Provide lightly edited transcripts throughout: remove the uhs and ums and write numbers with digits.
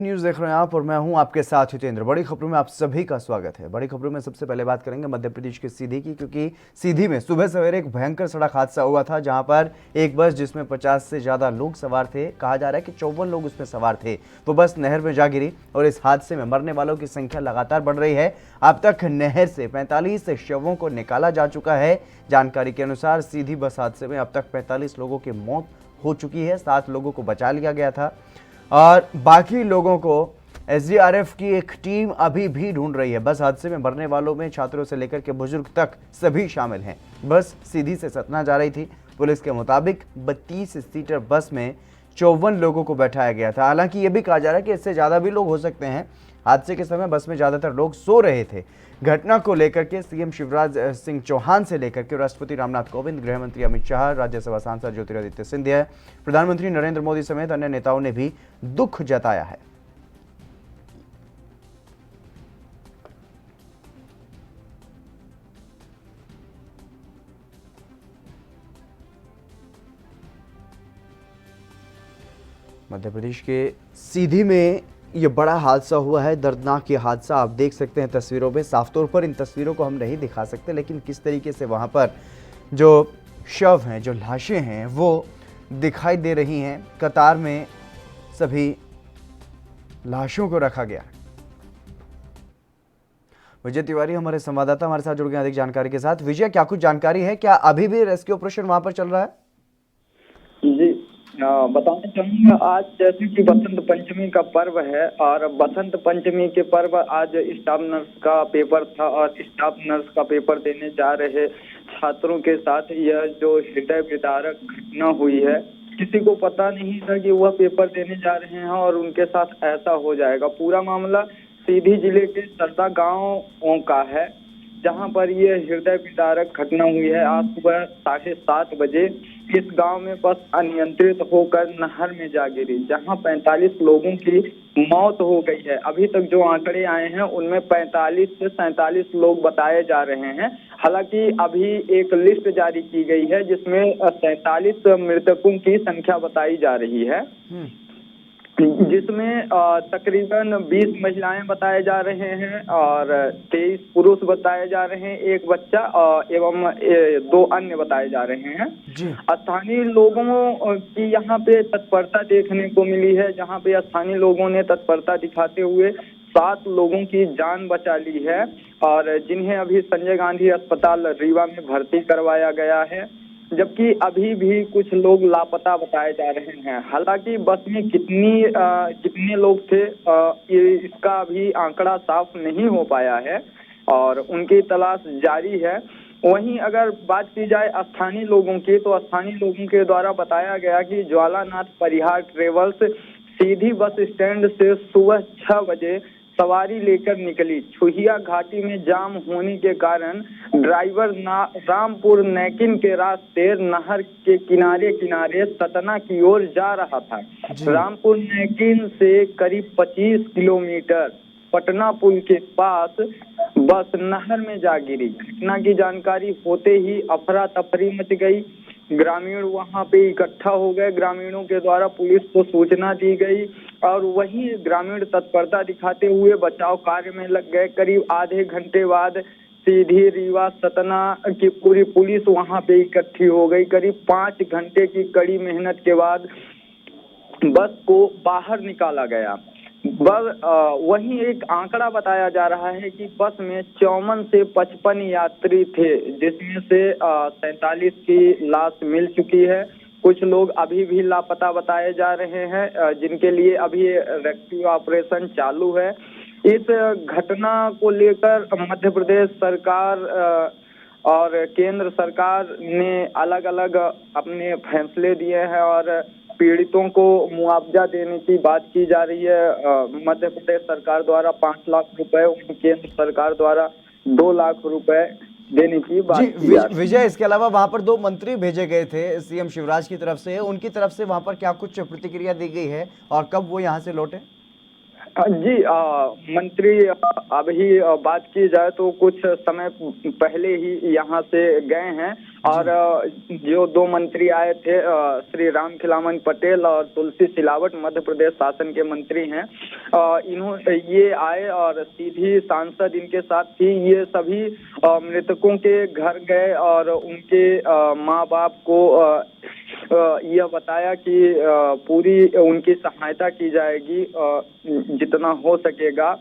News देख रहे हैं आप और मैं हूं आपके साथ हितेंद्र। बड़ी खबरों में आप सभी का स्वागत है। बड़ी खबरों में सबसे पहले बात करेंगे मध्य प्रदेश के सीधी की, क्योंकि सीधी में सुबह सवेरे एक भयंकर सड़क हादसा हुआ था, जहां पर एक बस जिसमें 50 से ज़्यादा लोग सवार थे, कहा जा रहा है कि 54 लोग उसमें सवार थे, वो बस नहर में जा गिरी और इस हादसे में मरने वालों की संख्या लगातार बढ़ रही है। अब तक नहर से 45 शवों को निकाला जा चुका है। जानकारी के अनुसार सीधी बस हादसे में अब तक 45 लोगों की मौत हो चुकी है, 7 लोगों को बचा लिया गया था और बाकी लोगों को एसडीआरएफ की एक टीम अभी भी ढूंढ रही है। बस हादसे में मरने वालों में छात्रों से लेकर के बुजुर्ग तक सभी शामिल हैं। बस सीधी से सतना जा रही थी। पुलिस के मुताबिक 32 सीटर बस में 54 लोगों को बैठाया गया था। हालांकि ये भी कहा जा रहा है कि इससे ज़्यादा भी लोग हो सकते हैं। हादसे के समय बस में ज़्यादातर लोग सो रहे थे। घटना को लेकर के सीएम शिवराज सिंह चौहान से लेकर के राष्ट्रपति रामनाथ कोविंद, गृह मंत्री अमित शाह, राज्यसभा सांसद ज्योतिरादित्य सिंधिया, प्रधानमंत्री नरेंद्र मोदी समेत अन्य नेताओं ने भी दुख जताया है। मध्य प्रदेश के सीधी में ये बड़ा हादसा हुआ है। दर्दनाक ये हादसा आप देख सकते हैं तस्वीरों में। साफ तौर पर इन तस्वीरों को हम नहीं दिखा सकते, लेकिन किस तरीके से वहाँ पर जो शव हैं, जो लाशें हैं, वो दिखाई दे रही हैं। कतार में सभी लाशों को रखा गया। विजय तिवारी हमारे संवाददाता हमारे साथ जुड़ गए अधिक जानकारी के साथ। विजय, क्या कुछ जानकारी है? क्या अभी भी रेस्क्यू ऑपरेशन वहाँ पर चल रहा है? जी, बताना चाहूंगा, आज जैसे कि बसंत पंचमी का पर्व है और बसंत पंचमी के पर्व आज स्टाफ नर्स का पेपर था और स्टाफ नर्स का पेपर देने जा रहे छात्रों के साथ यह जो हृदय विदारक घटना हुई है, किसी को पता नहीं था कि वह पेपर देने जा रहे हैं और उनके साथ ऐसा हो जाएगा। पूरा मामला सीधी जिले के सरदा गांव का है, जहां पर ये हृदय विदारक घटना हुई है। आज सुबह 7:30 बजे इस गांव में बस अनियंत्रित होकर नहर में जा गिरी, जहां 45 लोगों की मौत हो गई है। अभी तक जो आंकड़े आए हैं उनमें 45 से 47 लोग बताए जा रहे हैं। हालांकि अभी एक लिस्ट जारी की गई है जिसमें 47 मृतकों की संख्या बताई जा रही है, जिसमें तकरीबन 20 महिलाएं बताए जा रहे हैं और 23 पुरुष बताए जा रहे हैं, एक बच्चा एवं 2 अन्य बताए जा रहे हैं। स्थानीय लोगों की यहाँ पे तत्परता देखने को मिली है, जहाँ पे स्थानीय लोगों ने तत्परता दिखाते हुए 7 लोगों की जान बचा ली है और जिन्हें अभी संजय गांधी अस्पताल रीवा में भर्ती करवाया गया है, जबकि अभी भी कुछ लोग लापता बताए जा रहे हैं। हालांकि बस में कितने लोग थे इसका अभी आंकड़ा साफ नहीं हो पाया है और उनकी तलाश जारी है। वहीं अगर बात की जाए स्थानीय लोगों की, तो स्थानीय लोगों के द्वारा बताया गया कि ज्वालानाथ परिहार ट्रेवल्स सीधी बस स्टैंड से सुबह 6 बजे सवारी लेकर निकली। छुहिया घाटी में जाम होने के कारण ड्राइवर रामपुर नैकिन के रास्ते नहर के किनारे किनारे सतना की ओर जा रहा था। रामपुर नैकिन से करीब 25 किलोमीटर पटना पुल के पास बस नहर में जा गिरी। घटना की जानकारी होते ही अफरा तफरी मच गई। ग्रामीण वहां पे इकट्ठा हो गए। ग्रामीणों के द्वारा पुलिस को सूचना दी गई और वही ग्रामीण तत्परता दिखाते हुए बचाव कार्य में लग गए। करीब आधे घंटे बाद सीधी, रीवा, सतना की पूरी पुलिस वहां पे इकट्ठी हो गई। करीब 5 घंटे की कड़ी मेहनत के बाद बस को बाहर निकाला गया। वहीं एक आंकड़ा बताया जा रहा है कि बस में 54 से 55 यात्री थे, जिसमें से 47 की लाश मिल चुकी है। कुछ लोग अभी भी लापता बताए जा रहे हैं, जिनके लिए अभी रेस्क्यू ऑपरेशन चालू है। इस घटना को लेकर मध्य प्रदेश सरकार और केंद्र सरकार ने अलग अलग अपने फैसले दिए हैं और पीड़ितों को मुआवजा देने की बात की जा रही है। मध्य प्रदेश सरकार द्वारा 5 लाख रुपए, केंद्र सरकार द्वारा 2 लाख रुपए देने की बात की जा रही है। विजय, इसके अलावा वहां पर 2 मंत्री भेजे गए थे सीएम शिवराज की तरफ से, उनकी तरफ से वहां पर क्या कुछ प्रतिक्रिया दी गई है और कब वो यहाँ से लौटे? जी, मंत्री अभी बात की जाए तो कुछ समय पहले ही यहाँ से गए हैं और जो दो मंत्री आए थे श्री राम खिलावन पटेल और तुलसी सिलावट मध्य प्रदेश शासन के मंत्री हैं, ये आए और सीधी सांसद इनके साथ थी। ये सभी मृतकों के घर गए और उनके माँ बाप को यह बताया कि पूरी उनकी सहायता की जाएगी जितना हो सकेगा।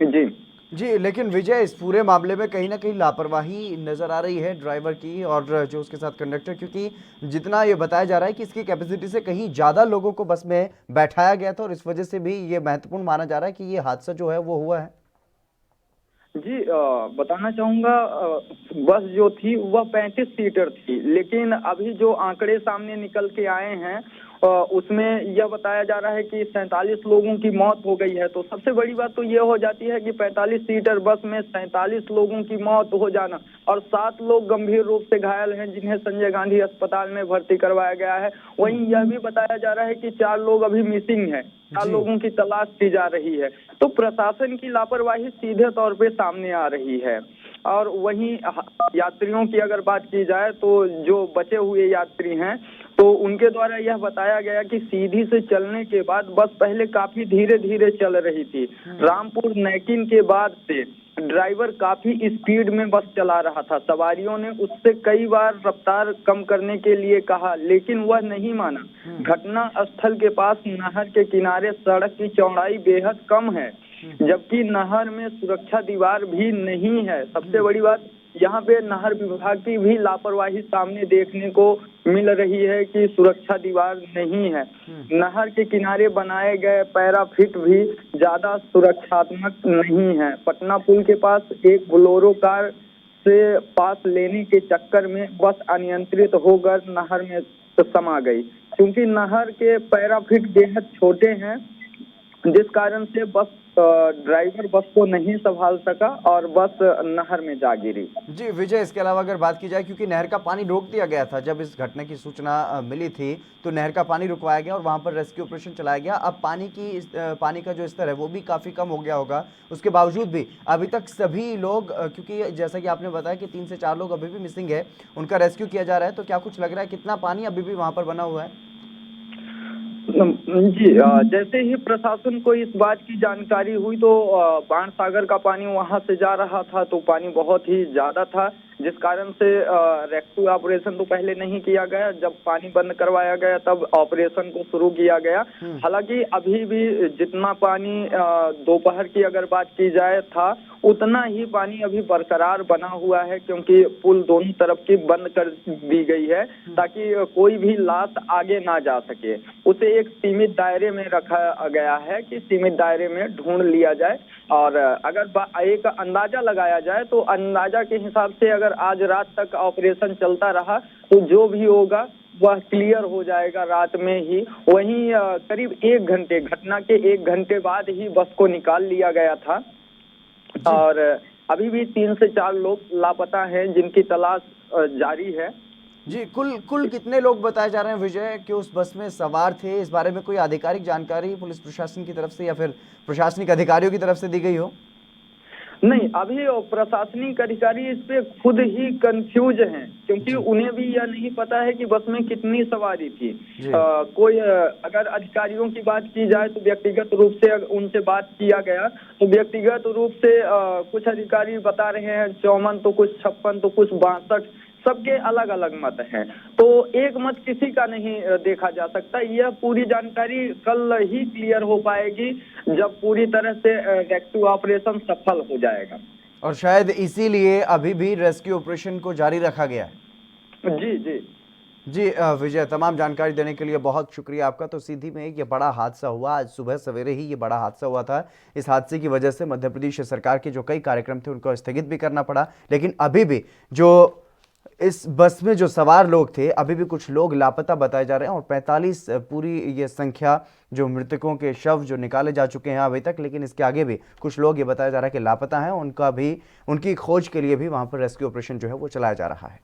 जी जी, लेकिन विजय, इस पूरे मामले में कहीं ना कहीं लापरवाही नजर आ रही है ड्राइवर की और जो उसके साथ कंडक्टर, क्योंकि जितना ये बताया जा रहा है कि इसकी कैपेसिटी से कहीं ज़्यादा लोगों को बस में बैठाया गया था और इस वजह से भी ये महत्वपूर्ण माना जा रहा है कि ये हादसा जो है वो हुआ है। जी बताना चाहूँगा, बस जो थी वह 35 सीटर थी, लेकिन अभी जो आंकड़े सामने निकल के आए हैं उसमें यह बताया जा रहा है कि 47 लोगों की मौत हो गई है। तो सबसे बड़ी बात तो यह हो जाती है कि 45 सीटर बस में 47 लोगों की मौत हो जाना और 7 लोग गंभीर रूप से घायल हैं जिन्हें संजय गांधी अस्पताल में भर्ती करवाया गया है। वहीं यह भी बताया जा रहा है कि 4 लोग अभी मिसिंग हैं, 4 लोगों की तलाश की जा रही है। तो प्रशासन की लापरवाही सीधे तौर पे सामने आ रही है। और वहीं यात्रियों की अगर बात की जाए तो जो बचे हुए यात्री हैं तो उनके द्वारा यह बताया गया कि सीधी से चलने के बाद बस पहले काफी धीरे धीरे चल रही थी। रामपुर नैकिन के बाद से ड्राइवर काफी स्पीड में बस चला रहा था। सवारियों ने उससे कई बार रफ्तार कम करने के लिए कहा, लेकिन वह नहीं माना। घटना स्थल के पास नहर के किनारे सड़क की चौड़ाई बेहद कम है, जबकि नहर में सुरक्षा दीवार भी नहीं है। सबसे बड़ी बात, यहाँ पे नहर विभाग की भी लापरवाही सामने देखने को मिल रही है कि सुरक्षा दीवार नहीं है। नहर के किनारे बनाए गए पैराफिट भी ज्यादा सुरक्षात्मक नहीं है। पटना पुल के पास एक बोलेरो कार से पास लेने के चक्कर में बस अनियंत्रित होकर नहर में समा गई, क्योंकि नहर के पैराफिट बेहद छोटे हैं, जिस कारण से बस ड्राइवर बस को नहीं संभाल सका और बस नहर में जा गिरी। जी विजय, इसके अलावा अगर बात की जाए, क्योंकि नहर का पानी रोक दिया गया था जब इस घटना की सूचना मिली थी, तो नहर का पानी रुकवाया गया और वहां पर रेस्क्यू ऑपरेशन चलाया गया। अब पानी का जो स्तर है वो भी काफी कम हो गया होगा, उसके बावजूद भी अभी तक सभी लोग, क्योंकि जैसा कि आपने बताया कि 3 से 4 लोग अभी भी मिसिंग है, उनका रेस्क्यू किया जा रहा है, तो क्या कुछ लग रहा है कितना पानी अभी भी वहां पर बना हुआ है? जी जैसे ही प्रशासन को इस बात की जानकारी हुई तो बाण सागर का पानी वहां से जा रहा था, तो पानी बहुत ही ज्यादा था, जिस कारण से रेस्क्यू ऑपरेशन तो पहले नहीं किया गया। जब पानी बंद करवाया गया तब ऑपरेशन को शुरू किया गया। हालांकि अभी भी जितना पानी दोपहर की अगर बात की जाए था, उतना ही पानी अभी बरकरार बना हुआ है, क्योंकि पुल दोनों तरफ की बंद कर दी गई है ताकि कोई भी लाश आगे ना जा सके। उसे एक सीमित दायरे में रखा गया है कि सीमित दायरे में ढूंढ लिया जाए। और अगर एक अंदाजा लगाया जाए तो अंदाजा के हिसाब से अगर आज रात तक ऑपरेशन चलता रहा तो जो भी होगा वह क्लियर हो जाएगा रात में ही। वहीं करीब 1 घंटे, घटना के 1 घंटे बाद ही बस को निकाल लिया गया था और अभी भी 3 से 4 लोग लापता हैं जिनकी तलाश जारी है। जी, कुल कितने लोग बताए जा रहे हैं विजय कि उस बस में सवार थे? इस बारे में कोई आधिकारिक जानकारी पुलिस प्रशासन की तरफ से या फिर प्रशासनिक अधिकारियों की तरफ से दी गई हो? नहीं, अभी प्रशासनिक अधिकारी इस पे खुद ही कंफ्यूज हैं, क्योंकि उन्हें भी यह नहीं पता है कि बस में कितनी सवारी थी। कोई अगर अधिकारियों की बात की जाए तो व्यक्तिगत रूप से उनसे बात किया गया तो व्यक्तिगत रूप से कुछ अधिकारी बता रहे हैं 54, तो कुछ 56, तो कुछ 62, सबके अलग अलग मत हैं। तो एक मत किसी का नहीं देखा जा सकता। यह पूरी जानकारी कल ही क्लियर हो पाएगी जब पूरी तरह से रेस्क्यू ऑपरेशन सफल हो जाएगा। और शायद इसीलिए अभी भी रेस्क्यू ऑपरेशन को जारी रखा गया है। जी जी जी विजय, तमाम जानकारी देने के लिए बहुत शुक्रिया आपका। तो सीधी में ये बड़ा हादसा हुआ, आज सुबह सवेरे ही ये बड़ा हादसा हुआ था। इस हादसे की वजह से मध्य प्रदेश सरकार के जो कई कार्यक्रम थे उनको स्थगित भी करना पड़ा, लेकिन अभी भी जो इस बस में जो सवार लोग थे अभी भी कुछ लोग लापता बताए जा रहे हैं और 45 पूरी ये संख्या जो मृतकों के शव जो निकाले जा चुके हैं अभी तक, लेकिन इसके आगे भी कुछ लोग ये बताया जा रहा है कि लापता हैं। उनकी खोज के लिए भी वहां पर रेस्क्यू ऑपरेशन जो है वो चलाया जा रहा है।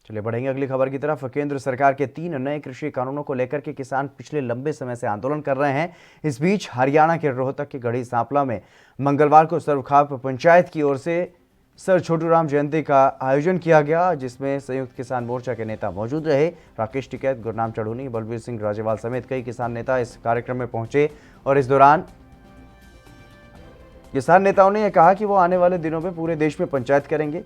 चलिए बढ़ेंगे अगली खबर की तरफ। केंद्र सरकार के 3 नए कृषि कानूनों को लेकर के किसान पिछले लंबे समय से आंदोलन कर रहे हैं। इस बीच हरियाणा के रोहतक के गढ़ी सांपला में मंगलवार को सर्वखाप पंचायत की ओर से सर छोटू राम जयंती का आयोजन किया गया, जिसमें संयुक्त किसान मोर्चा के नेता मौजूद रहे। राकेश टिकैत, गुरनाम चढ़ूनी, बलबीर सिंह राजेवाल समेत कई किसान नेता इस कार्यक्रम में पहुंचे और इस दौरान किसान नेताओं ने यह कहा कि वो आने वाले दिनों में पूरे देश में पंचायत करेंगे।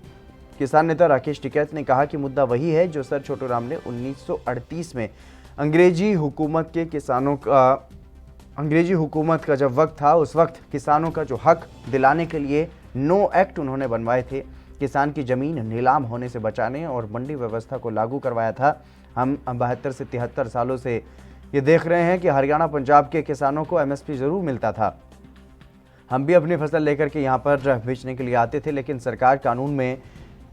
किसान नेता राकेश टिकैत ने कहा कि मुद्दा वही है जो सर छोटू राम ने 1938 में अंग्रेजी हुकूमत का जब वक्त था, उस वक्त किसानों का जो हक दिलाने के लिए नो एक्ट उन्होंने बनवाए थे। किसान की जमीन नीलाम होने से बचाने और मंडी व्यवस्था को लागू करवाया था। हम 72 से 73 सालों से ये देख रहे हैं कि हरियाणा पंजाब के किसानों को एमएसपी जरूर मिलता था। हम भी अपनी फसल लेकर के यहाँ पर बेचने के लिए आते थे, लेकिन सरकार कानून में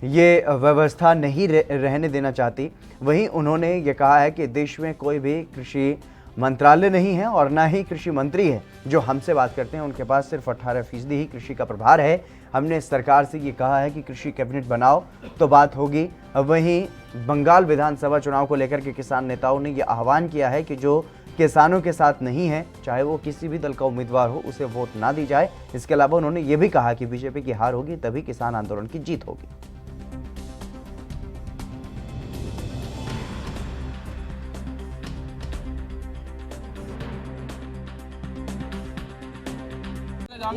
ये व्यवस्था नहीं रहने देना चाहती। वहीं उन्होंने ये कहा है कि देश में कोई भी कृषि मंत्रालय नहीं है और ना ही कृषि मंत्री है। जो हमसे बात करते हैं उनके पास सिर्फ 18% ही कृषि का प्रभार है। हमने सरकार से ये कहा है कि कृषि कैबिनेट बनाओ तो बात होगी। वहीं बंगाल विधानसभा चुनाव को लेकर के किसान नेताओं ने ये आह्वान किया है कि जो किसानों के साथ नहीं है, चाहे वो किसी भी दल का उम्मीदवार हो, उसे वोट ना दी जाए। इसके अलावा उन्होंने ये भी कहा कि बीजेपी की हार होगी तभी किसान आंदोलन की जीत होगी।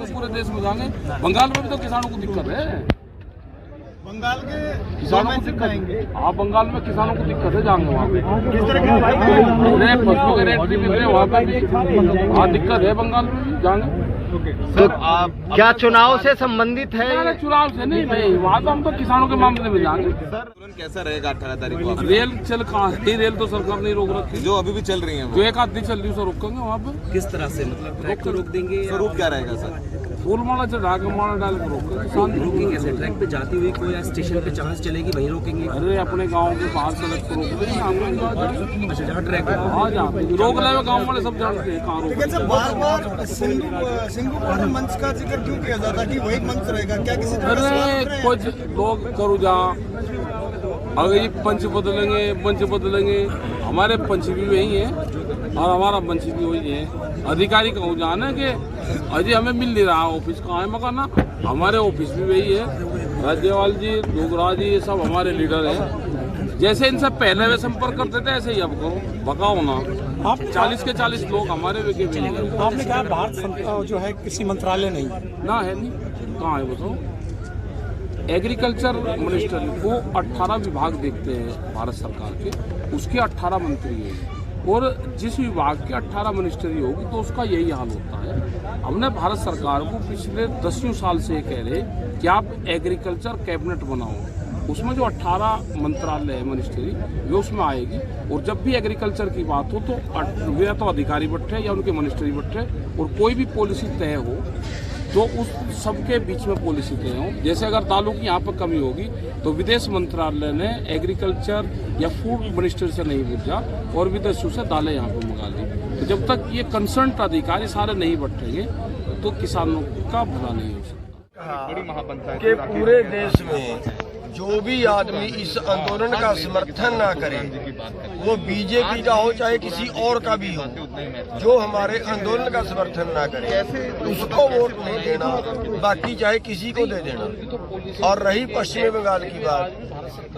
पूरे देश में जाएंगे। बंगाल में भी तो किसानों को दिक्कत है। बंगाल के किसानों को दिक्कत है। हाँ, बंगाल में किसानों को दिक्कत है, जाएंगे वहाँ पे। किस तरह की फसलों के रेट भी मिल रहे वहाँ पे भी। हाँ, दिक्कत है बंगाल में भी, जाएंगे। सर आप क्या चुनाव से संबंधित है? चुनाव से नहीं भाई, वहाँ तो हम तो किसानों के मामले में जाएंगे। सर कैसा रहेगा 18 तारीख को? रेल चल कहाँ है? रेल तो सरकार नहीं रोक रखी, जो अभी भी चल रही है, जो एक आधी चल रही है उसे रोकेंगे वहाँ पे। किस तरह से, मतलब ट्रैक को रोक देंगे? स्वरूप क्या रहेगा सर? फूल माला चढ़ा के माला डाल के रोकेंगे। रोकेंगे कैसे? ट्रैक पे जाती हुई कोई स्टेशन पे जहाँ से चलेगी वहीं रोकेंगे? अरे अपने गाँव के बाहर सड़क को रोक देंगे। अच्छा, जहाँ ट्रैक हाँ, जहाँ रोक ले गाँव वाले सब जानते हैं कहाँ रोक। बार बार सिंधु मंच का जिक्र क्यों किया जाता कि वही मंच रहेगा? क्या किसी अरे कुछ लोग करो जा, अगर ये पंच बदलेंगे। हमारे पंच भी वही है और हमारा पंच भी वही है। अधिकारी कहूँ जाना कि अजय हमें मिल नहीं रहा, ऑफिस कहाँ है मकाना, हमारे ऑफिस भी वही है। राज्यपाल जी, डोगरा जी, ये सब हमारे लीडर हैं। जैसे इनसे पहले वे संपर्क करते थे ऐसे ही अब करो, भगाओ ना। 40 के 40 लोग हमारे वे के भी। आपने कहा भारत जो है कृषि मंत्रालय नहीं ना है, नहीं कहाँ है बताओ। एग्रीकल्चर मिनिस्टर को 18 विभाग देखते हैं भारत सरकार के, उसके 18 मंत्री हैं और जिस विभाग के 18 मिनिस्ट्री होगी तो उसका यही हाल होता है। हमने भारत सरकार को पिछले 10 साल से कह रहे कि आप एग्रीकल्चर कैबिनेट बनाओ, उसमें जो 18 मंत्रालय है मिनिस्ट्री वो उसमें आएगी। और जब भी एग्रीकल्चर की बात हो तो वे तो अधिकारी बैठे या उनके मिनिस्ट्री बैठे और कोई भी पॉलिसी तय हो तो उस सबके बीच में पॉलिसी तय हो। जैसे अगर दालों की यहाँ पर कमी होगी तो विदेश मंत्रालय ने एग्रीकल्चर या फूड मिनिस्टर से नहीं पूछा और विदेशों से दालें यहाँ पर मंगा ली। तो जब तक ये कंसर्न अधिकारी सारे नहीं बैठेंगे तो किसानों का भला नहीं हो सकता। कि पूरे देश में जो भी आदमी इस आंदोलन का समर्थन ना करे, वो बीजेपी का हो चाहे किसी और का भी हो, जो हमारे आंदोलन का समर्थन ना करे उसको वोट नहीं देना, बाकी चाहे किसी को दे देना। और रही पश्चिमी बंगाल की बात,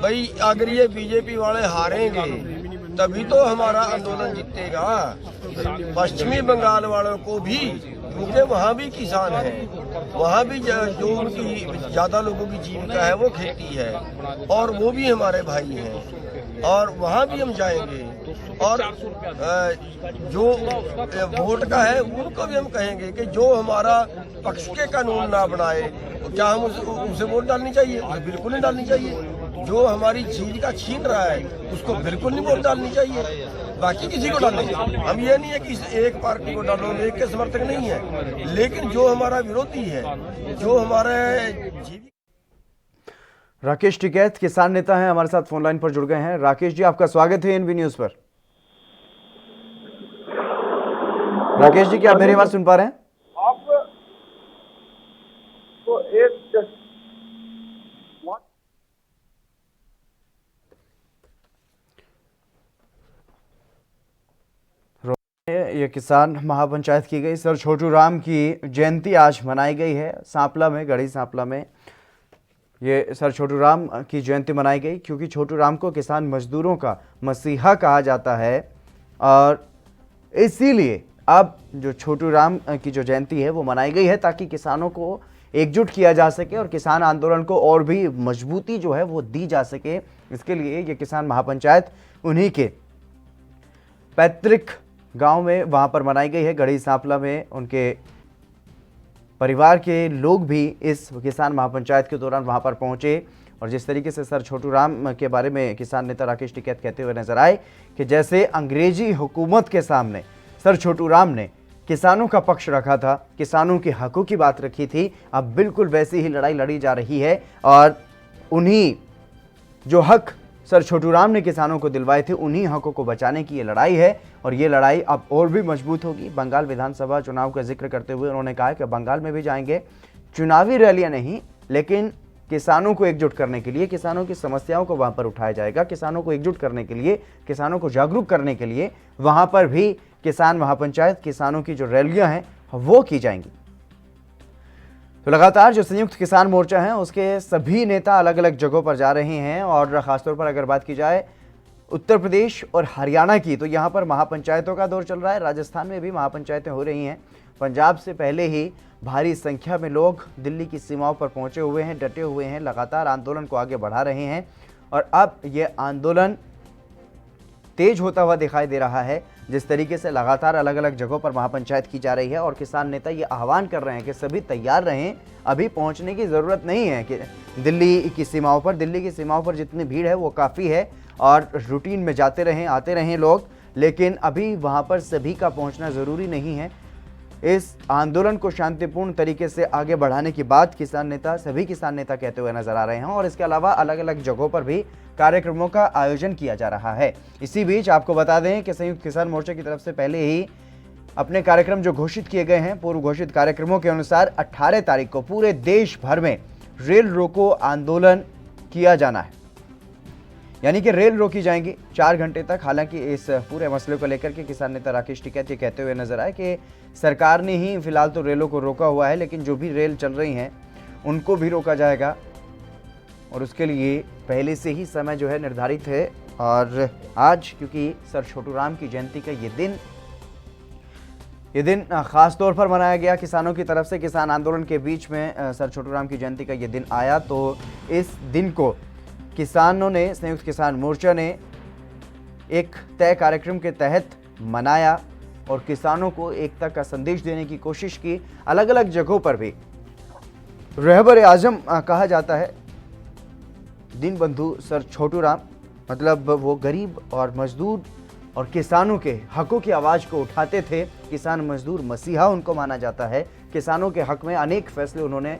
भाई अगर ये बीजेपी वाले हारेंगे तभी तो हमारा आंदोलन जीतेगा। पश्चिमी बंगाल वालों को भी, क्योंकि वहाँ भी किसान हैं, वहाँ भी जो उनकी ज्यादा लोगों की जीविका है वो खेती है और वो भी हमारे भाई हैं और वहाँ भी हम जाएंगे। और जो वोट का है उनको भी हम कहेंगे कि जो हमारा पक्ष के कानून ना बनाए, क्या हम उसे वोट डालनी चाहिए? बिल्कुल नहीं डालनी चाहिए। जो हमारी जीविका छीन रहा है उसको बिल्कुल नहीं वोट डालनी चाहिए, बाकी किसी को डालनी चाहिए। हम ये नहीं है कि एक पार्टी को डालो, एक के समर्थक नहीं है, लेकिन जो हमारा विरोधी है, जो हमारे राकेश टिकैत किसान नेता हैं, हमारे साथ फोन लाइन पर जुड़ गए हैं। राकेश जी, आपका स्वागत है एनबी न्यूज पर। राकेश जी, क्या आप मेरी आवाज सुन पा रहे हैं? आप तो एक ये किसान महापंचायत की गई। सर छोटू राम की जयंती आज मनाई गई है सांपला में, गढ़ी सांपला में ये सर छोटू राम की जयंती मनाई गई, क्योंकि छोटू राम को किसान मजदूरों का मसीहा कहा जाता है और इसीलिए अब जो छोटू राम की जो जयंती है वो मनाई गई है, ताकि किसानों को एकजुट किया जा सके और किसान आंदोलन को और भी मजबूती जो है वो दी जा सके। इसके लिए ये किसान महापंचायत उन्हीं के पैतृक गांव में वहां पर मनाई गई है, गढ़ी सांपला में। उनके परिवार के लोग भी इस किसान महापंचायत के दौरान वहां पर पहुंचे और जिस तरीके से सर छोटू राम के बारे में किसान नेता राकेश टिकैत कहते हुए नजर आए कि जैसे अंग्रेजी हुकूमत के सामने सर छोटू राम ने किसानों का पक्ष रखा था, किसानों के हकों की बात रखी थी, अब बिल्कुल वैसी ही लड़ाई लड़ी जा रही है और उन्हीं जो हक सर छोटू राम ने किसानों को दिलवाए थे उन्हीं हकों को बचाने की ये लड़ाई है और ये लड़ाई अब और भी मजबूत होगी। बंगाल विधानसभा चुनाव का जिक्र करते हुए उन्होंने कहा कि बंगाल में भी जाएंगे, चुनावी रैलियां नहीं लेकिन किसानों को एकजुट करने के लिए, किसानों की समस्याओं को वहां पर उठाया जाएगा, किसानों को एकजुट करने के लिए, किसानों को जागरूक करने के लिए वहां पर भी किसान महापंचायत, किसानों की जो रैलियां हैं वो की जाएंगी। तो लगातार जो संयुक्त किसान मोर्चा है उसके सभी नेता अलग अलग जगहों पर जा रहे हैं और खासतौर पर अगर बात की जाए उत्तर प्रदेश और हरियाणा की, तो यहाँ पर महापंचायतों का दौर चल रहा है। राजस्थान में भी महापंचायतें हो रही हैं। पंजाब से पहले ही भारी संख्या में लोग दिल्ली की सीमाओं पर पहुंचे हुए हैं, डटे हुए हैं, लगातार आंदोलन को आगे बढ़ा रहे हैं और अब ये आंदोलन तेज होता हुआ दिखाई दे रहा है। जिस तरीके से लगातार अलग अलग जगहों पर महापंचायत की जा रही है और किसान नेता ये आह्वान कर रहे हैं कि सभी तैयार रहें, अभी पहुंचने की ज़रूरत नहीं है कि दिल्ली की सीमाओं पर। दिल्ली की सीमाओं पर जितनी भीड़ है वो काफ़ी है और रूटीन में जाते रहें, आते रहें लोग, लेकिन अभी वहां पर सभी का पहुंचना ज़रूरी नहीं है। इस आंदोलन को शांतिपूर्ण तरीके से आगे बढ़ाने की बात किसान नेता, सभी किसान नेता कहते हुए नजर आ रहे हैं और इसके अलावा अलग अलग जगहों पर भी कार्यक्रमों का आयोजन किया जा रहा है। इसी बीच आपको बता दें कि संयुक्त किसान मोर्चा की तरफ से पहले ही अपने कार्यक्रम जो घोषित किए गए हैं, पूर्व घोषित कार्यक्रमों के अनुसार 18 तारीख को पूरे देश भर में रेल रोको आंदोलन किया जाना है, यानी कि रेल रोकी जाएंगी 4 घंटे तक। हालांकि इस पूरे मसले को लेकर के किसान नेता राकेश टिकैत ये कहते हुए नजर आए कि सरकार ने ही फिलहाल तो रेलों को रोका हुआ है, लेकिन जो भी रेल चल रही हैं उनको भी रोका जाएगा और उसके लिए पहले से ही समय जो है निर्धारित है। और आज क्योंकि सर छोटू राम की जयंती का ये दिन खास तौर पर मनाया गया किसानों की तरफ से, किसान आंदोलन के बीच में सर छोटू राम की जयंती का ये दिन आया, तो इस दिन को किसानों ने, संयुक्त किसान मोर्चा ने एक तय कार्यक्रम के तहत मनाया और किसानों को एकता का संदेश देने की कोशिश की। अलग अलग जगहों पर भी रहबर आजम कहा जाता है दीनबंधु सर छोटू राम, मतलब वो गरीब और मजदूर और किसानों के हकों की आवाज़ को उठाते थे। किसान मजदूर मसीहा उनको माना जाता है। किसानों के हक में अनेक फैसले उन्होंने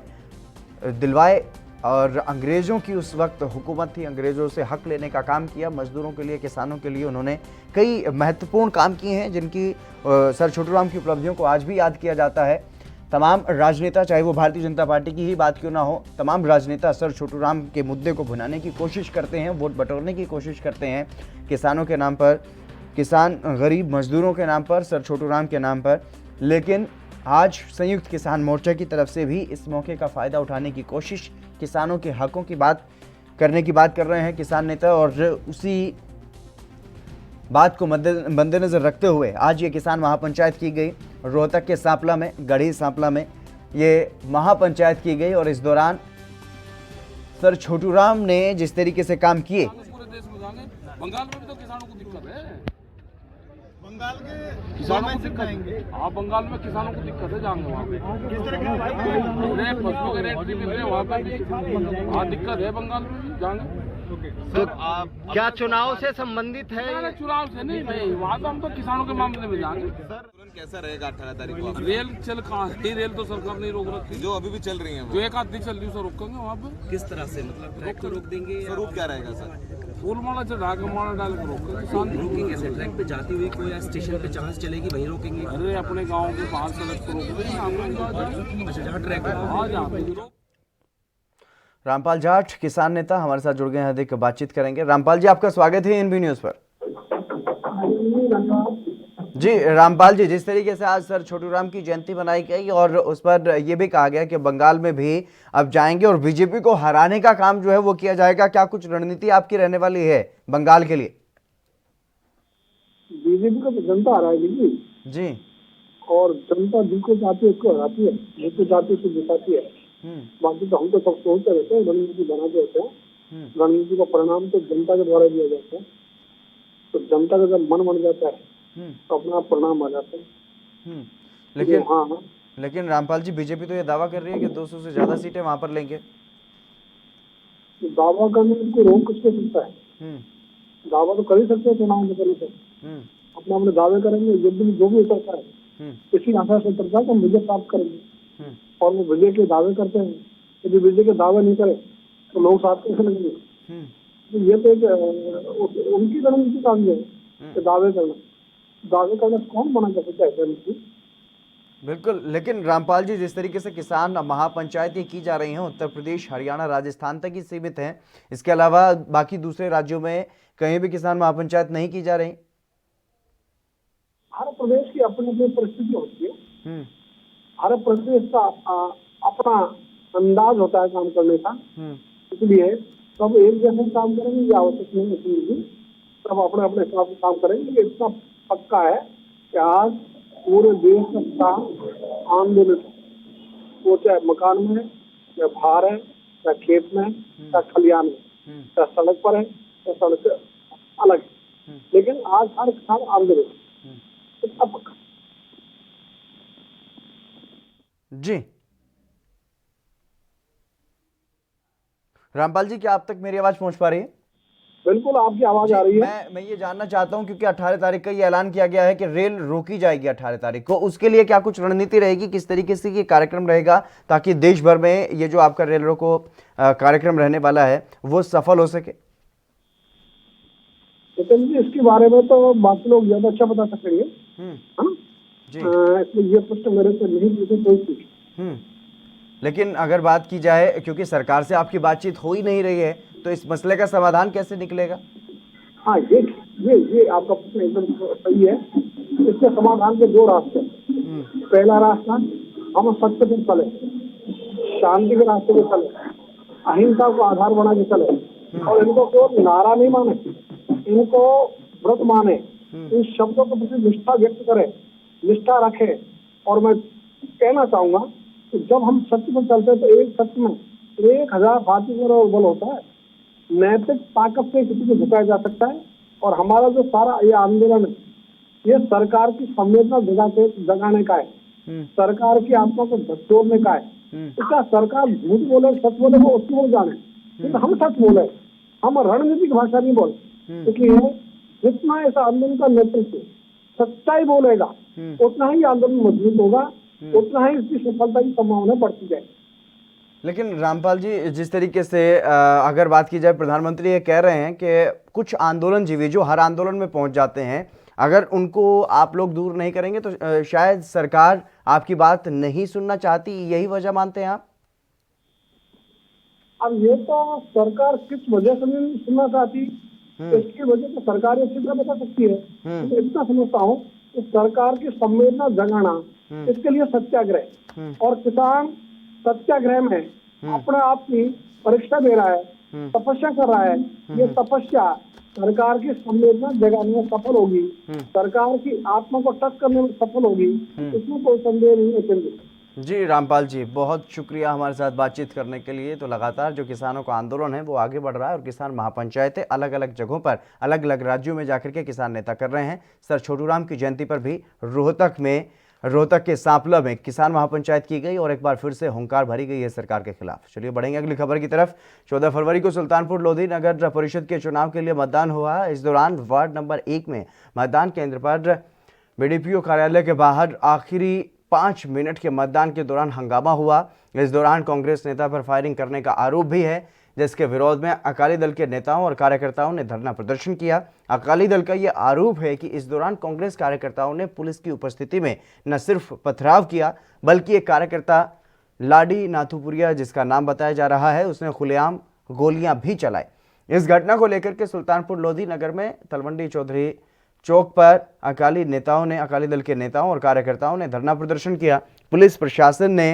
दिलवाए और अंग्रेज़ों की उस वक्त हुकूमत थी, अंग्रेज़ों से हक लेने का काम किया। मजदूरों के लिए, किसानों के लिए उन्होंने कई महत्वपूर्ण काम किए हैं जिनकी सर छोटू राम की उपलब्धियों को आज भी याद किया जाता है। तमाम राजनेता, चाहे वो भारतीय जनता पार्टी की ही बात क्यों ना हो, तमाम राजनेता सर छोटू राम के मुद्दे को भुनाने की कोशिश करते हैं, वोट बटोरने की कोशिश करते हैं किसानों के नाम पर, किसान गरीब मजदूरों के नाम पर, सर छोटू राम के नाम पर। लेकिन आज संयुक्त किसान मोर्चा की तरफ से भी इस मौके का फ़ायदा उठाने की कोशिश, किसानों के हकों की बात करने की बात कर रहे हैं किसान नेता और उसी बात को मद्देनजर रखते हुए आज ये किसान महापंचायत की गई। रोहतक के सांपला में, गढ़ी सांपला में ये महापंचायत की गई और इस दौरान सर छोटू राम ने जिस तरीके से काम किए, पूरे देश में जाएंगे। बंगाल में भी तो किसानों को दिक्कत है, बंगाल के किसानों को दिक्कत है। हाँ, बंगाल में किसानों को दिक्कत है, जाएंगे वहाँ पे। किस तरह के फसलों के रेट भी मिल रहे वहाँ पे भी। हाँ, दिक्कत है बंगाल में भी, जाएंगे। तो क्या चुनाव से संबंधित है? चुनाव से नहीं भाई, वहाँ तो हम तो किसानों के मामले में जाएंगे। कैसा रहेगा 18 तारीख को? रेल चल कहाँ है? रेल तो सरकार नहीं रोक रखी, जो अभी भी चल रही है जो एक आधी चल रही है उसे रोकेंगे वहाँ पे। किस तरह से, मतलब ट्रैक को रोक देंगे? स्वरूप क्या रहेगा सर? फूल माला चढ़ा के माला डाल के रोकेंगे। किसान रोकेंगे कैसे? ट्रैक पे जाती हुई कोई स्टेशन पे जहां चलेगी वहीं रोकेंगे? अरे अपने गाँव के बाहर सड़क को रोक देंगे। अच्छा, जहाँ ट्रैक है हाँ, जहाँ पे भी रोक। रामपाल जाट किसान नेता हमारे साथ जुड़ गए हैं, अधिक बातचीत करेंगे। रामपाल जी, आपका स्वागत है एनबी न्यूज़ पर। जी रामपाल जी, जिस तरीके से आज सर छोटू राम की जयंती मनाई गई और उस पर यह भी कहा गया कि बंगाल में भी अब जाएंगे और बीजेपी को हराने का काम जो है वो किया जाएगा, क्या कुछ रणनीति आपकी रहने वाली है बंगाल के लिए? बीजेपी को तो जनता हराएगी जी, और जनता जिनको चाहती है उसको हराती है, जिसको चाहती है उसको जिताती है। बाकी तो हम तो सब सोचते रहते हैं, रणनीति बनाते रहते हैं। रणनीति का परिणाम तो जनता के द्वारा दिया जाता है। तो जनता का जब मन बन जाता है तो अपना परिणाम आ जाता है। लेकिन हाँ, लेकिन रामपाल जी, बीजेपी तो ये दावा कर रही है कि 200 से ज्यादा सीटें वहां पर लेंगे। तो दावा करने को रोक किसको सकता है? दावा तो कर ही सकते हैं चुनाव में, से अपने अपने दावे करेंगे, जो भी उतरता है इसी आशा से उतरता है कि हम विजय प्राप्त करेंगे। और वो विजय के दावे करते हैं, यदि विजय के दावे नहीं करे तो लोग साथ कैसे लगेंगे? तो ये तो एक उनकी रणनीति काम है कि दावे करना कौन मना कर सकता है रणनीति? बिल्कुल, लेकिन रामपाल जी, जिस तरीके से किसान महापंचायतें की जा रही हैं उत्तर प्रदेश, हरियाणा, राजस्थान तक ही सीमित हैं, इसके अलावा बाकी दूसरे राज्यों में कहीं भी किसान महापंचायत नहीं की जा रही। हर प्रदेश की अपनी अपनी परिस्थिति होती है। हर प्रदेश का अपना अंदाज होता है काम करने का। इसलिए सब एक जैसे काम करेंगे ये आवश्यक नहीं है। सब अपने अपने हिसाब से काम करेंगे। इतना पक्का है कि आज पूरे देश का आंदोलन, वो चाहे मकान में, चाहे बाहर है, चाहे खेत में, चाहे खलियान में, चाहे सड़क पर है, चाहे सड़क से अलग है, लेकिन आज हर किसान आंदोलन इतना पक्का। जी रामपाल जी, क्या आप तक मेरी आवाज पहुंच पा रही है? बिल्कुल, आपकी आवाज आ रही है। मैं ये जानना चाहता हूं, क्योंकि 18 तारीख का ये ऐलान किया गया है कि रेल रोकी जाएगी 18 तारीख को, उसके लिए क्या कुछ रणनीति रहेगी, किस तरीके से ये कार्यक्रम रहेगा ताकि देश भर में ये जो आपका रेल रोको कार्यक्रम रहने वाला है वो सफल हो सके? इसके बारे में तो बाकी लोग ज्यादा अच्छा बता सकेंगे, इसलिए ये प्रश्न मेरे से नहीं पूछे कोई पूछे। लेकिन अगर बात की जाए, क्योंकि सरकार से आपकी बातचीत हो ही नहीं रही है, तो इस मसले का समाधान कैसे निकलेगा? हाँ, ये आपका प्रश्न एकदम सही है। इसके समाधान के दो रास्ते। पहला रास्ता, हम सत्य पे चले, शांति के रास्ते पे चले, अहिंसा को आधार बना के चले, और इनको केवल नारा नहीं माने, इनको व्रत माने, इन शब्दों के प्रति निष्ठा व्यक्त करे, निष्ठा रखे। और मैं कहना चाहूंगा कि जब हम सत्य पर चलते हैं तो एक सत्य में 1000 भारतीय बल होता है। नैतिक ताकत से किसी को झुकाया जा सकता है। और हमारा जो सारा ये आंदोलन है, ये सरकार की संवेदना जगाने का है, सरकार की आत्मा को झकझोरने का है। इसका सरकार झूठ बोले सच बोले वो उसकी वो जाने, लेकिन हम सच बोले, हम रणनीतिक भाषा नहीं बोले। इसलिए जितना ऐसा आंदोलन का नेतृत्व सच्चाई बोलेगा उतना ही आंदोलन मजबूत होगा, उतना ही इसकी सफलता की संभावना बढ़ती जाएगी। लेकिन रामपाल जी, जिस तरीके से अगर बात की जाए, प्रधानमंत्री ये कह रहे हैं कि कुछ आंदोलनजीवी जो हर आंदोलन में पहुंच जाते हैं, अगर उनको आप लोग दूर नहीं करेंगे तो शायद सरकार आपकी बात नहीं सुनना चाहती, यही वजह मानते हैं आप? अब ये तो सरकार किस वजह से नहीं सुनना चाहती, इसकी वजह तो सरकार अच्छी तरह बता सकती है। तो इतना समझता हूँ कि सरकार की संवेदना जगाना, इसके लिए सत्याग्रह, और किसान सत्याग्रह में अपने आप की परीक्षा दे रहा है, तपस्या कर रहा है। ये तपस्या सरकार की संवेदना जगाने में सफल होगी, सरकार की आत्मा को टच करने में सफल होगी, इसमें कोई संदेह नहीं है। जी रामपाल जी, बहुत शुक्रिया हमारे साथ बातचीत करने के लिए। तो लगातार जो किसानों का आंदोलन है वो आगे बढ़ रहा है और किसान महापंचायतें अलग अलग जगहों पर अलग अलग राज्यों में जाकर के किसान नेता कर रहे हैं। सर छोटू राम की जयंती पर भी रोहतक के सांपला में किसान महापंचायत की गई और एक बार फिर से हुंकार भरी गई है सरकार के खिलाफ। चलिए बढ़ेंगे अगली खबर की तरफ। 14 फरवरी को सुल्तानपुर लोधी नगर परिषद के चुनाव के लिए मतदान हुआ। इस दौरान वार्ड नंबर 1 में मतदान केंद्र पर बीडीपीओ कार्यालय के बाहर आखिरी 5 मिनट के मतदान के दौरान हंगामा हुआ। इस दौरान कांग्रेस नेता पर फायरिंग करने का आरोप भी है, जिसके विरोध में अकाली दल के नेताओं और कार्यकर्ताओं ने धरना प्रदर्शन किया। अकाली दल का यह आरोप है कि इस दौरान कांग्रेस कार्यकर्ताओं ने पुलिस की उपस्थिति में न सिर्फ पथराव किया, बल्कि एक कार्यकर्ता लाडी नाथुपुरिया, जिसका नाम बताया जा रहा है, उसने खुलेआम गोलियां भी चलाई। इस घटना को लेकर के सुल्तानपुर लोधी नगर में तलवंडी चौक पर अकाली दल के नेताओं और कार्यकर्ताओं ने धरना प्रदर्शन किया। पुलिस प्रशासन ने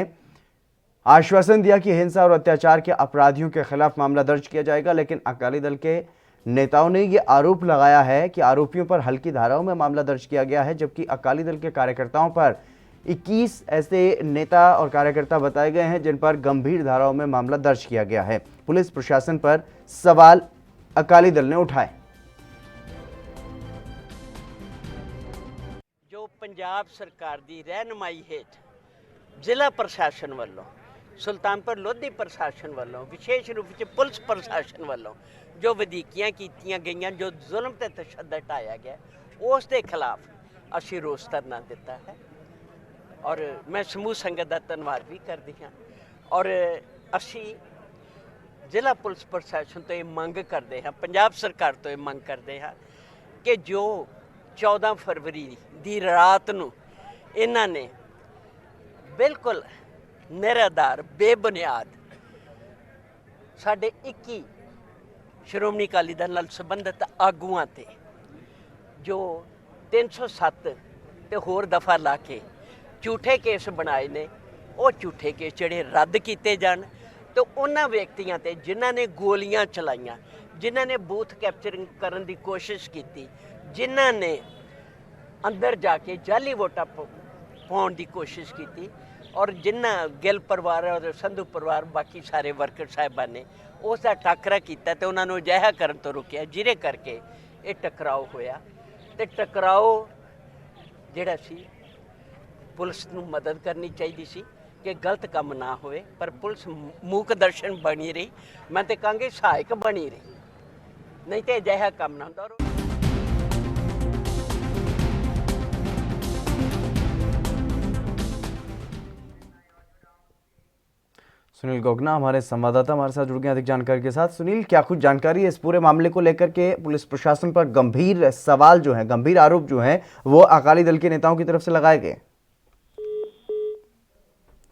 आश्वासन दिया कि हिंसा और अत्याचार के अपराधियों के खिलाफ मामला दर्ज किया जाएगा, लेकिन अकाली दल के नेताओं ने ये आरोप लगाया है कि आरोपियों पर हल्की धाराओं में मामला दर्ज किया गया है, जबकि अकाली दल के कार्यकर्ताओं पर 21 ऐसे नेता और कार्यकर्ता बताए गए हैं जिन पर गंभीर धाराओं में मामला दर्ज किया गया है। पुलिस प्रशासन पर सवाल अकाली दल ने उठाए। जो पंजाब सरकार की रहनुमाई हेठ जिला प्रशासन वालों, सुल्तानपुर लोधी प्रशासन वालों, विशेष रूप से पुलिस प्रशासन वालों जो वधीकियां कीतियां गईयां, जो जुल्म ते तशद्दद ढाया गया, उस दे खिलाफ असी रोस धरना दिता है। और मैं समूह संगत का धन्यवाद भी करती हाँ। और असी जिला पुलिस प्रशासन तो ये मंग करते हैं, पंजाब सरकार तो ये मंग करते हैं कि जो 14 फरवरी की रात नूं इन्हां ने बिल्कुल निराधार बेबुनियाद साढ़े 21 श्रोमणी अकाली दल नाल संबंधित आगूआं ते जो 307 ते होर दफा ला के झूठे केस बनाए ने, वो झूठे केस जिहड़े रद्द किए जान। तो उन्हां व्यक्तियों ते जिन्हां ने गोलियां चलाइयां, जिन्हां ने बूथ कैप्चरिंग करने की कोशिश की, जिन्हां ने अंदर जाके जाली वोटां पाउण की कोशिश की, और जिन्ना गिल परिवार और संधू परिवार बाकी सारे वर्कर साहिबान ने उसका टाकरा किया तो उन्होंने अजिहा करन तो रोकिया, जिहदे करके ये टकराव होया। तो टकराव जिहड़ा सी पुलिस नूं मदद करनी चाहिए सी कि गलत काम ना होए, पर पुलिस मूक दर्शन बनी रही, मैं तो कहांगी सहायक बनी रही, नहीं तो अजिहा काम ना होंदा। सुनील गोगना हमारे संवाददाता हमारे साथ जुड़ गए अधिक जानकारी के साथ। सुनील, क्या कुछ जानकारी है इस पूरे मामले को लेकर के? पुलिस प्रशासन पर गंभीर सवाल जो है, गंभीर आरोप जो है वो अकाली दल के नेताओं की तरफ से लगाए गए।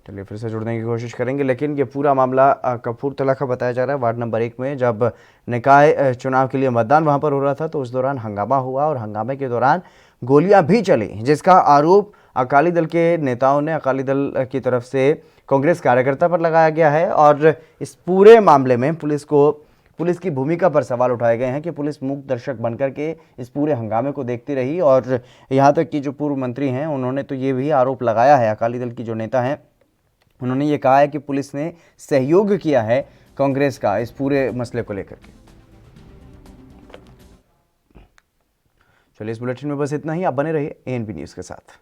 चलिए फिर से जुड़ने की कोशिश करेंगे, लेकिन ये पूरा मामला कपूरथला का बताया जा रहा है। वार्ड नंबर 1 में जब निकाय चुनाव के लिए मतदान वहां पर हो रहा था तो उस दौरान हंगामा हुआ और हंगामे के दौरान गोलियां भी चली, जिसका आरोप अकाली दल के नेताओं ने अकाली दल की तरफ से कांग्रेस कार्यकर्ता पर लगाया गया है। और इस पूरे मामले में पुलिस की भूमिका पर सवाल उठाए गए हैं कि पुलिस मूक दर्शक बनकर के इस पूरे हंगामे को देखती रही। और यहाँ तक कि जो पूर्व मंत्री हैं उन्होंने तो ये भी आरोप लगाया है, अकाली दल की जो नेता हैं उन्होंने ये कहा है कि पुलिस ने सहयोग किया है कांग्रेस का इस पूरे मसले को लेकर के। चलिए इस बुलेटिन में बस इतना ही। आप बने रहिए ANP न्यूज़ के साथ।